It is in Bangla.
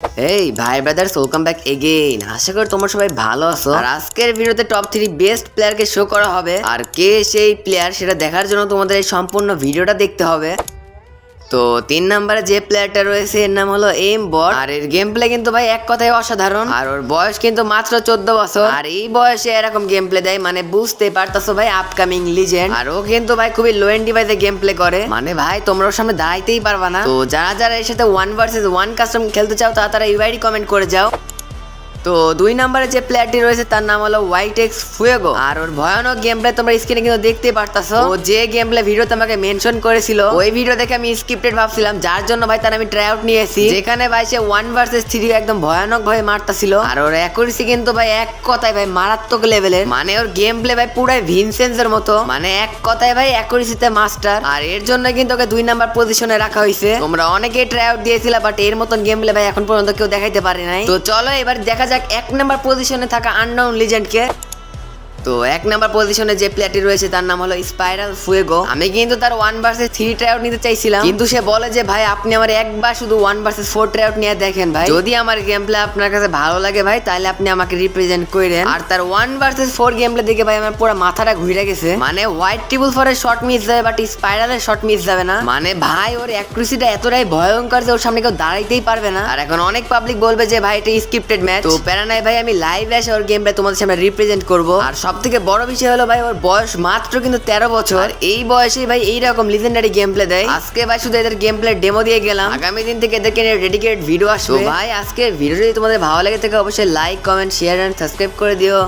এই ভাই ব্রাদার্স, ওয়েলকাম ব্যাক এগেইন। আশা করি তোমরা সবাই ভালো আছো। আর আজকের ভিডিওতে টপ 3 বেস্ট প্লেয়ারকে শো করা হবে, আর কে সেই প্লেয়ার সেটা দেখার জন্য তোমাদের এই সম্পূর্ণ ভিডিওটা দেখতে হবে। তো 3 নম্বরে যে প্লেয়ারটা রয়েছে এর নাম হলো এম বট, আর এর গেম প্লে কিন্তু ভাই এক কথায় অসাধারণ। আর ওর বয়স কিন্তু মাত্র 14 বছর, আর এই বয়সে এরকম গেম প্লে দেয় মানে বুঝতে পারতাছো ভাই আপকামিং লিজেন্ড। আর ও কিন্তু ভাই খুবই লো এন্ড ডিভাইসে গেম প্লে করে, মানে ভাই তোমরা ওর সামনে দাঁড়াইতেই পারবা না। তো যারা যারা এর সাথে 1 ভার্সেস 1 কাস্টম খেলতে চাও তারা ইউআইডি কমেন্ট করে যাও। তো 2 নম্বরে যে প্লেয়ারটি রয়েছে তার নাম হলো হোয়াইটেক্স ফুয়েগো, আর ওর ভয়ানক গেম প্লে তোমরা স্ক্রিনে কিন্তু দেখতে পারতাছো। ও যে গেম প্লে ভিডিওতে আমাকে মেনশন করেছিল, ওই ভিডিও দেখে আমি স্ক্রিপ্টেড ভাবছিলাম, যার জন্য ভাই তার আমি ট্রাই আউট নিয়েছি, যেখানে ভাই সে 1 ভার্সেস 3 একদম ভয়ানক ভাবে মারতাছিল। আর ওর অ্যাকুরেসি কিন্তু ভাই এক কথায় ভাই মারাত্মক লেভেলের, মানে ওর গেম প্লে ভাই পুরাই ভিনসেন্সের মতো, মানে এক কথায় ভাই অ্যাকুরেসিতে মাস্টার। আর এর জন্য কিন্তু ওকে 2 নাম্বার পজিশনে রাখা হয়েছে। তোমরা অনেকেই ট্রাই আউট দিয়েছিলা, বাট এর মতন গেম প্লে ভাই এখন পর্যন্ত কেউ দেখাইতে পারে নাই। তো চলো এবার দেখা যাক 1 নাম্বার পজিশনে থাকা আননোন লিজেন্ডকে। তো 1 নাম্বার পজিশনে যে প্লেয়ারটি রয়েছে তার নাম হলো স্পাইরাল ফুয়েগো। আমি কিন্তু তার 1 ভার্সেস 3 ট্রাই আউট নিতে চাইছিলাম, কিন্তু সে বলে যে ভাই আপনি আমার একবার শুধু 1 ভার্সেস 4 ট্রাই আউট নিয়ে দেখেন ভাই, যদি আমার গেম প্লে আপনার কাছে ভালো লাগে ভাই তাহলে আপনি আমাকে রিপ্রেজেন্ট করেন। আর তার 1 ভার্সেস 4 গেম প্লে দেখে ভাই আমার পুরো মাথাটা ঘুরে গেছে, মানে হোয়াইট ট্রিপল 4 এর শট মিস যাবে বাট স্পাইরালের শট মিস যাবে না। মানে ভাই ওর অ্যাকুরেসিটা এতটাই ভয়ঙ্কর যে ওর সামনে কেউ দাঁড়াইতেই পারবে না। আর এখন অনেক পাবলিক বলবে যে ভাই এটা স্ক্রিপ্টেড ম্যাচ, তো প্যারা নাই ভাই, আমি লাইভ এসে ওর গেম প্লে তোমাদের সামনে রিপ্রেজেন্ট করব। আর সবথেকে বড় বিষয় হলো ভাই ওর বয়স মাত্র কিন্তু 13 বছর, এই বয়সে ভাই এইরকম লিজেন্ডারি গেম প্লে দেয়। আজকে ভাই শুধু এদের গেম প্লে ডেমো দিয়ে গেলাম, আগামী দিন থেকে এদেরকে নিয়ে ডেডিকেটেড ভিডিও আসবে। ভাই আজকে ভিডিও যদি তোমাদের ভালো লাগে থাকে অবশ্যই like, comment, share and subscribe করে দিও।